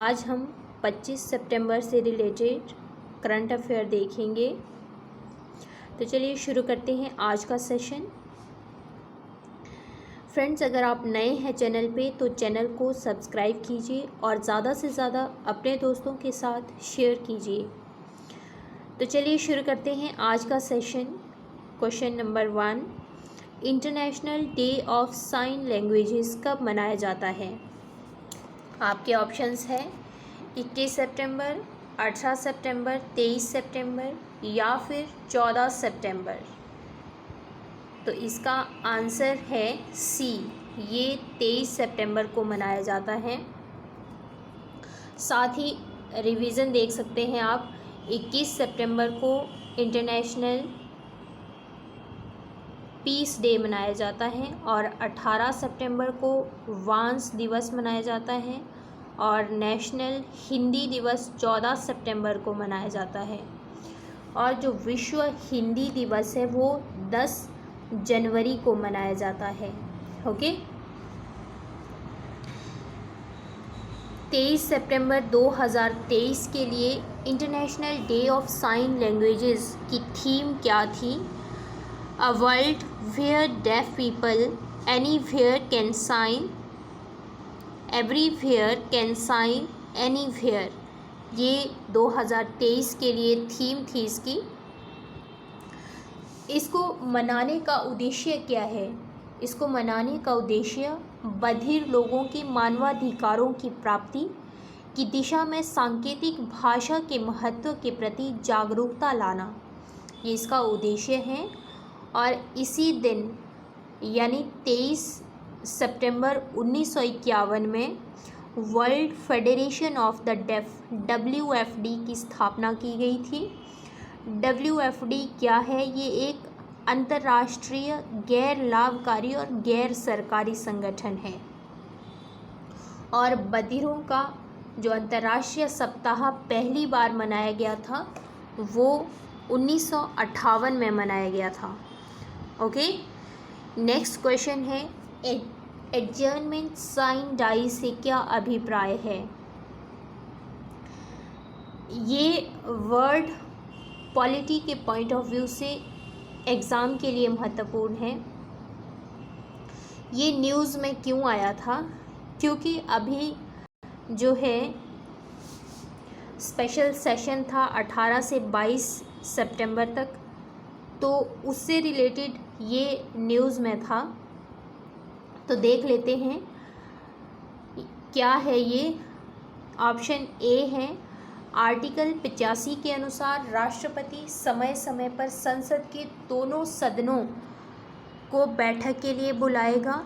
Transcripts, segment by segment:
आज हम 25 सितंबर से रिलेटेड करंट अफेयर देखेंगे। तो चलिए शुरू करते हैं आज का सेशन। फ्रेंड्स, अगर आप नए हैं चैनल पे तो चैनल को सब्सक्राइब कीजिए और ज़्यादा से ज़्यादा अपने दोस्तों के साथ शेयर कीजिए। तो चलिए शुरू करते हैं आज का session. Question number 1, international day of sign languages कब मनाया जाता है? आपके ऑप्शंस हैं 21 सितंबर, 18 सितंबर, 23 सितंबर या फिर 14 सितंबर। तो इसका आंसर है सी, ये 23 सितंबर को मनाया जाता है। साथ ही रिवीजन देख सकते हैं आप, 21 सितंबर को इंटरनेशनल पीस डे मनाया जाता है और 18 सितंबर को वांस दिवस मनाया जाता है और नेशनल हिंदी दिवस 14 सितंबर को मनाया जाता है। और जो विश्व हिंदी दिवस है वो 10 जनवरी को मनाया जाता है। ओके, 23 सितंबर 2023 के लिए international day of sign languages की थीम क्या थी? A world where deaf people anywhere can sign, everywhere can sign anywhere, ये 2023 के लिए थीम थी इसकी। इसको मनाने का उद्देश्य क्या है? इसको मनाने का उद्देश्य बधिर लोगों के मानवाधिकारों की प्राप्ति की दिशा में सांकेतिक भाषा के महत्व के प्रति जागरूकता लाना, ये इसका उद्देश्य है। और इसी दिन यानी 23 सितंबर 1951 में World Federation of the Deaf WFD की स्थापना की गई थी। WFD क्या है? ये एक अंतर्राष्ट्रीय गैर लाभकारी और गैर सरकारी संगठन है। और बधिरों का जो अंतर्राष्ट्रीय सप्ताह पहली बार मनाया गया था वो 1958 में मनाया गया था। ओके, नेक्स्ट क्वेश्चन है, एडजर्नमेंट साइन डाई से क्या अभिप्राय है? ये वर्ड पॉलिटी के पॉइंट ऑफ व्यू से एग्ज़ाम के लिए महत्वपूर्ण है। ये न्यूज़ में क्यों आया था? क्योंकि अभी जो है स्पेशल सेशन था 18 से 22 सितंबर तक, तो उससे रिलेटेड ये न्यूज़ में था। तो देख लेते हैं क्या है ये। ऑप्शन ए है, आर्टिकल 85 के अनुसार राष्ट्रपति समय समय पर संसद के दोनों सदनों को बैठक के लिए बुलाएगा,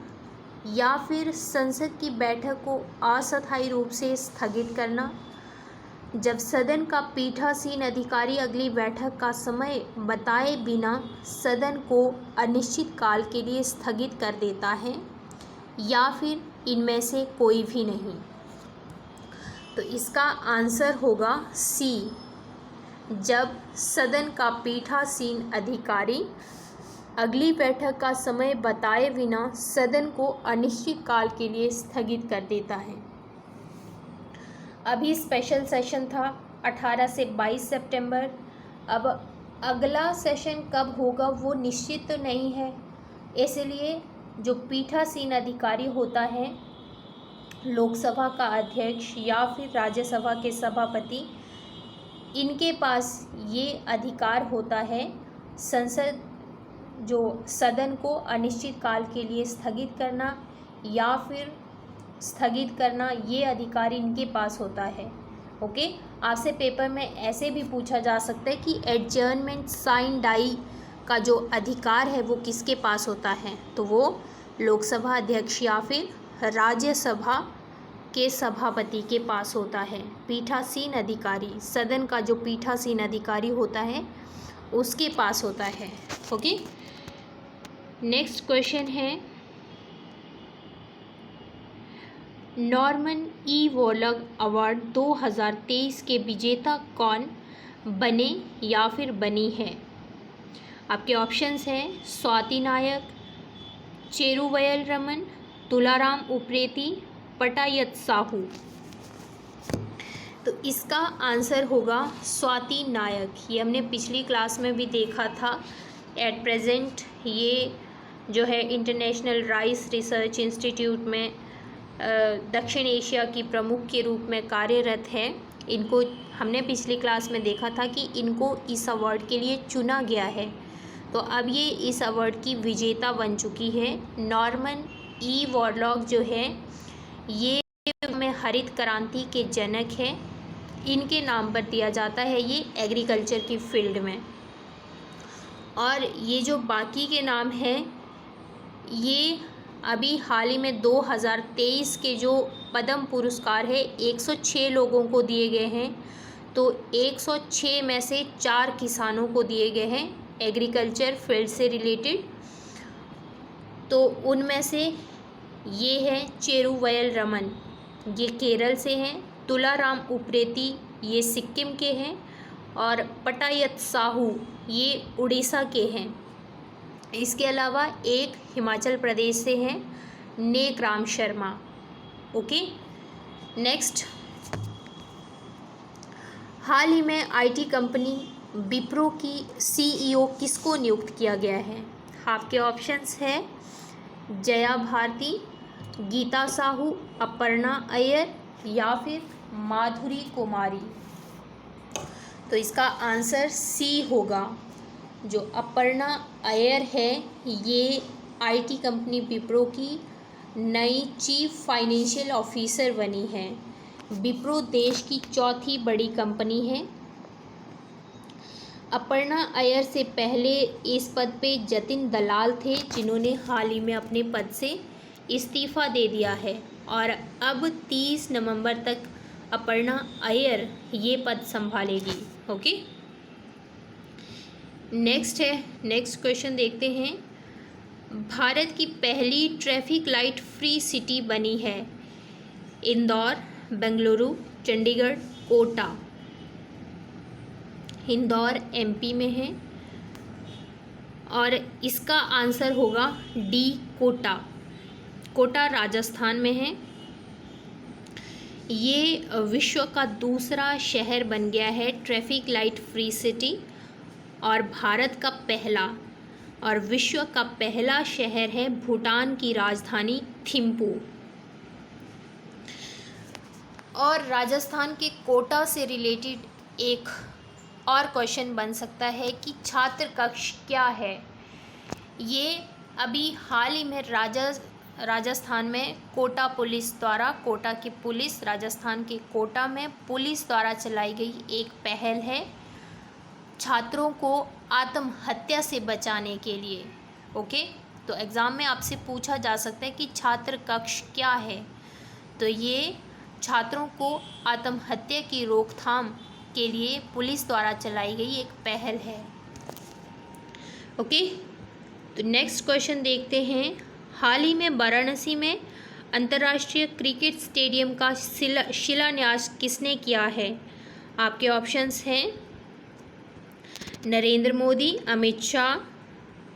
या फिर संसद की बैठक को अस्थायी रूप से स्थगित करना जब सदन का पीठासीन अधिकारी अगली बैठक का समय बताए बिना सदन को अनिश्चित काल के लिए स्थगित कर देता है, या फिर इनमें से कोई भी नहीं। तो इसका आंसर होगा सी, जब सदन का पीठासीन अधिकारी अगली बैठक का समय बताए बिना सदन को अनिश्चित काल के लिए स्थगित कर देता है। अभी स्पेशल सेशन था 18 से 22 सितंबर। अब अगला सेशन कब होगा वो निश्चित तो नहीं है, इसलिए जो पीठासीन अधिकारी होता है, लोकसभा का अध्यक्ष या फिर राज्यसभा के सभापति, इनके पास ये अधिकार होता है संसद जो सदन को अनिश्चित काल के लिए स्थगित करना या फिर स्थगित करना, ये अधिकार इनके पास होता है। ओके, आपसे पेपर में ऐसे भी पूछा जा सकता है कि एडजर्नमेंट साइन डाई का जो अधिकार है वो किसके पास होता है? तो वो लोकसभा अध्यक्ष या फिर राज्यसभा के सभापति के पास होता है। पीठासीन अधिकारी, सदन का जो पीठासीन अधिकारी होता है उसके पास होता है। ओके, नेक्स्ट क्वेश्चन है, नॉर्मन ई वॉलग अवार्ड 2023 के विजेता कौन बने या फिर बनी है? आपके ऑप्शंस हैं स्वाति नायक, चेरुवयल रमन, तुलाराम उप्रेती, पटायत साहू। तो इसका आंसर होगा स्वाति नायक। ये हमने पिछली क्लास में भी देखा था। एट प्रेजेंट ये जो है इंटरनेशनल राइस रिसर्च इंस्टीट्यूट में दक्षिण एशिया की प्रमुख के रूप में कार्यरत है। इनको हमने पिछली क्लास में देखा था कि इनको इस अवार्ड के लिए चुना गया है। तो अब ये इस अवार्ड की विजेता बन चुकी है। नॉर्मन ई वॉरलॉग जो है ये में हरित क्रांति के जनक है। इनके नाम पर दिया जाता है ये एग्रीकल्चर की फील्ड में। और ये जो बाकी के नाम हैं ये अभी हाल ही में 2023 के जो पद्म पुरस्कार है 106 लोगों को दिए गए हैं। तो 106 में से 4 किसानों को दिए गए हैं एग्रीकल्चर फील्ड से रिलेटेड। तो उनमें से ये है चेरुवयल रमन, ये केरल से हैं। तुलाराम उप्रेती ये सिक्किम के हैं। और पटायत साहू ये उड़ीसा के हैं। इसके अलावा एक हिमाचल प्रदेश से हैं, नेक राम शर्मा। ओके, नेक्स्ट, हाल ही में आईटी कंपनी विप्रो की सीईओ किसको नियुक्त किया गया है? आपके ऑप्शंस है जया भारती, गीता साहू, अपर्णा अय्यर या फिर माधुरी कुमारी। तो इसका आंसर सी होगा। जो अपर्णा अय्यर है ये आईटी कंपनी विप्रो की नई चीफ फाइनेंशियल ऑफिसर बनी है। विप्रो देश की चौथी बड़ी कंपनी है। अपर्णा अय्यर से पहले इस पद पे जतिन दलाल थे, जिन्होंने हाल ही में अपने पद से इस्तीफ़ा दे दिया है। और अब 30 नवंबर तक अपर्णा अय्यर ये पद संभालेगी। ओके, नेक्स्ट क्वेश्चन देखते हैं। भारत की पहली ट्रैफिक लाइट फ्री सिटी बनी है इंदौर, बेंगलुरु, चंडीगढ़, कोटा। इंदौर एमपी में है और इसका आंसर होगा डी, कोटा। कोटा राजस्थान में है। ये विश्व का दूसरा शहर बन गया है ट्रैफिक लाइट फ्री सिटी और भारत का पहला और विश्व का पहला शहर है भूटान की राजधानी थिम्पू। और राजस्थान के कोटा से रिलेटेड एक और क्वेश्चन बन सकता है कि छात्र कक्ष क्या है। ये अभी हाल ही में राजस्थान में कोटा पुलिस द्वारा, कोटा की पुलिस राजस्थान के कोटा में पुलिस द्वारा चलाई गई एक पहल है छात्रों को आत्महत्या से बचाने के लिए। ओके, तो एग्ज़ाम में आपसे पूछा जा सकता है कि छात्र कक्ष क्या है। तो ये छात्रों को आत्महत्या की रोकथाम के लिए पुलिस द्वारा चलाई गई एक पहल है। ओके, तो नेक्स्ट क्वेश्चन देखते हैं। हाल ही में वाराणसी में अंतर्राष्ट्रीय क्रिकेट स्टेडियम का शिलान्यास किसने किया है? आपके ऑप्शंस हैं नरेंद्र मोदी, अमित शाह,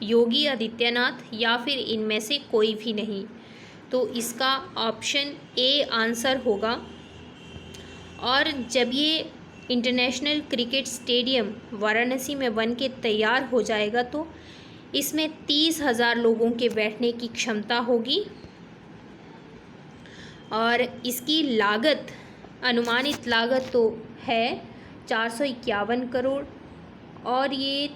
योगी आदित्यनाथ या फिर इनमें से कोई भी नहीं। तो इसका ऑप्शन ए आंसर होगा। और जब ये इंटरनेशनल क्रिकेट स्टेडियम वाराणसी में बन के तैयार हो जाएगा तो इसमें 30,000 लोगों के बैठने की क्षमता होगी और इसकी लागत, अनुमानित लागत तो है 451 करोड़ और ये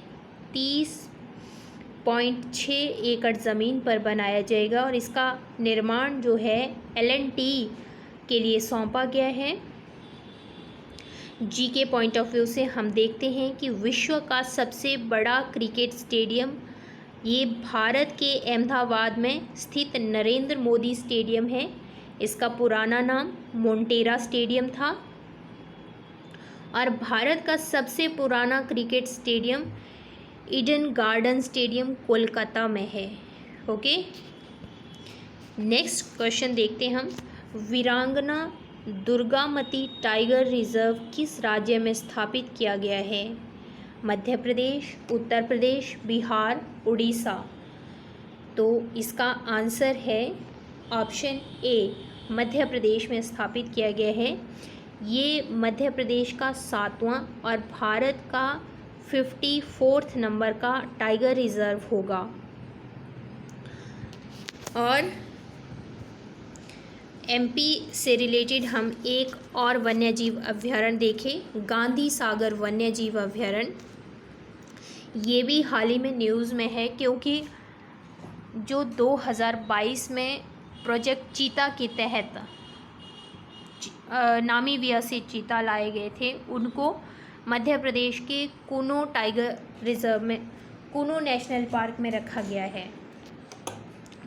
30.6 एकड़ ज़मीन पर बनाया जाएगा और इसका निर्माण जो है L&T के लिए सौंपा गया है। जी के पॉइंट ऑफ व्यू से हम देखते हैं कि विश्व का सबसे बड़ा क्रिकेट स्टेडियम ये भारत के अहमदाबाद में स्थित नरेंद्र मोदी स्टेडियम है। इसका पुराना नाम मोंटेरा स्टेडियम था। और भारत का सबसे पुराना cricket stadium Eden garden stadium Kolkata में है। ओके, नेक्स्ट क्वेश्चन देखते हैं हम। वीरांगना दुर्गामती टाइगर रिजर्व किस राज्य में स्थापित किया गया है? मध्य प्रदेश, उत्तर प्रदेश, बिहार, उड़ीसा। तो इसका आंसर है ऑप्शन ए, मध्य प्रदेश में स्थापित किया गया है। ये मध्य प्रदेश का 7वां और भारत का 54th नंबर का टाइगर रिजर्व होगा। और एमपी से रिलेटेड हम एक और वन्यजीव अभ्यारण्य देखें, गांधी सागर वन्यजीव अभ्यारण्य। ये भी हाल ही में न्यूज़ में है, क्योंकि जो 2022 में प्रोजेक्ट चीता के तहत नामीबिया से चीता लाए गए थे, उनको मध्य प्रदेश के कूनो टाइगर रिजर्व में, कूनो नेशनल पार्क में रखा गया है।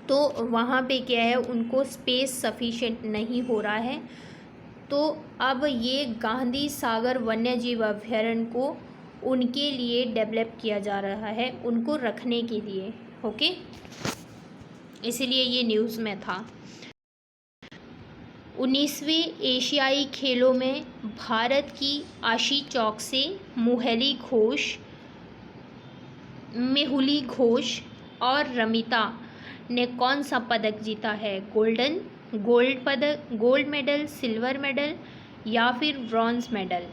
तो वहाँ पे क्या है, उनको स्पेस सफिशिएंट नहीं हो रहा है, तो अब ये गांधी सागर वन्यजीव अभ्यारण्य को उनके लिए डेवलप किया जा रहा है, उनको रखने के लिए। ओके, इसीलिए ये न्यूज़ में था। 19वें एशियाई खेलों में भारत की आशी चौक से मेहुली घोष और रमिता ने कौन सा पदक जीता है? गोल्ड मेडल, सिल्वर मेडल या फिर ब्रॉन्ज मेडल?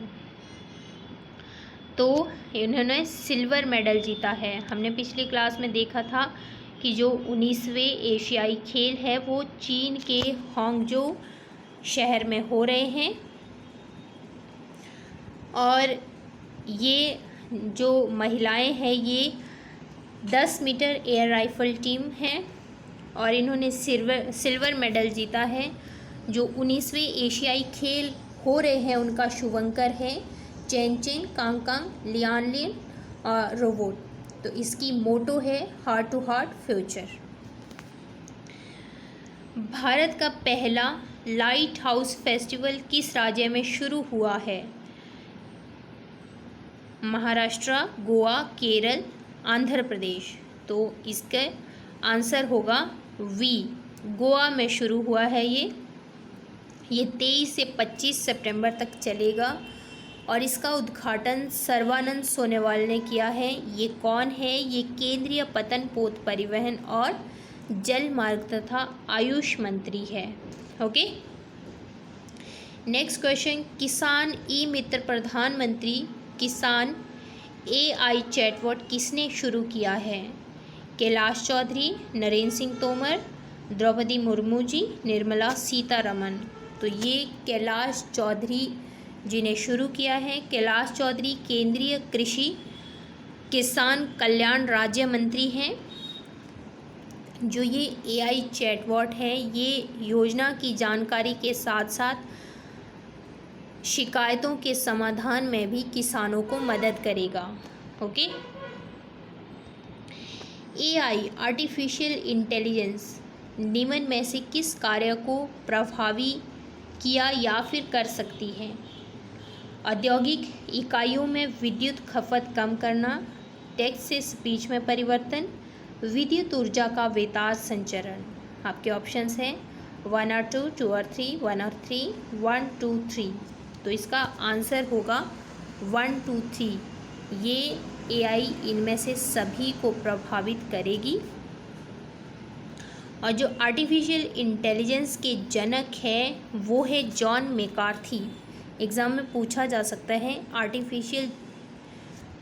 तो इन्होंने सिल्वर मेडल जीता है। हमने पिछली क्लास में देखा था कि जो 19वें एशियाई खेल है वो चीन के हांगझो शहर में हो रहे हैं, और ये जो महिलाएं हैं ये 10 मीटर एयर राइफल टीम है, और इन्होंने सिल्वर मेडल जीता है। जो 19वें एशियाई खेल हो रहे हैं उनका शुभंकर है चेन कांगकांग लियानलिन और रोबोट। तो इसकी मोटो है heart to heart future. Bharat का पहला लाइट हाउस फेस्टिवल किस राज्य में शुरू हुआ है? महाराष्ट्र, गोवा, केरल, आंध्र प्रदेश। तो इसका आंसर होगा वी, गोवा में शुरू हुआ है। ये 23 से 25 सितंबर तक चलेगा, और इसका उद्घाटन सर्बानंद सोनोवाल ने किया है। ये कौन है? ये केंद्रीय पतन पोत परिवहन और जल मार्ग तथा आयुष मंत्री है। ओके, नेक्स्ट क्वेश्चन, किसान ई मित्र प्रधानमंत्री किसान AI चैटबॉट किसने शुरू किया है? कैलाश चौधरी, नरेंद्र सिंह तोमर, द्रौपदी मुर्मू जी, निर्मला सीतारमण। तो ये कैलाश चौधरी जी ने शुरू किया है। कैलाश चौधरी केंद्रीय कृषि किसान कल्याण राज्य मंत्री हैं। जो ये AI चैटबॉट है, ये योजना की जानकारी के साथ साथ शिकायतों के समाधान में भी किसानों को मदद करेगा। ओके, AI आर्टिफिशियल इंटेलिजेंस निम्न में से किस कार्य को प्रभावी किया या फिर कर सकती है? औद्योगिक इकाइयों में विद्युत खपत कम करना, टेक्स्ट से स्पीच में परिवर्तन, विद्युत ऊर्जा का बेताज संचरण। आपके ऑप्शंस हैं 1 और 2, 2 और 3, 1 और 3, 1, 2, 3। तो इसका आंसर होगा 1, 2, 3। ये AI इनमें से सभी को प्रभावित करेगी। और जो आर्टिफिशियल इंटेलिजेंस के जनक है वो है जॉन मैकार्थी। एग्ज़ाम में पूछा जा सकता है आर्टिफिशियल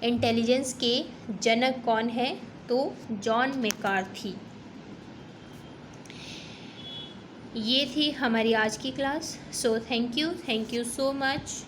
इंटेलिजेंस के जनक कौन है? तो जॉन मैकार्थी। ये थी हमारी आज की class. So thank you so much.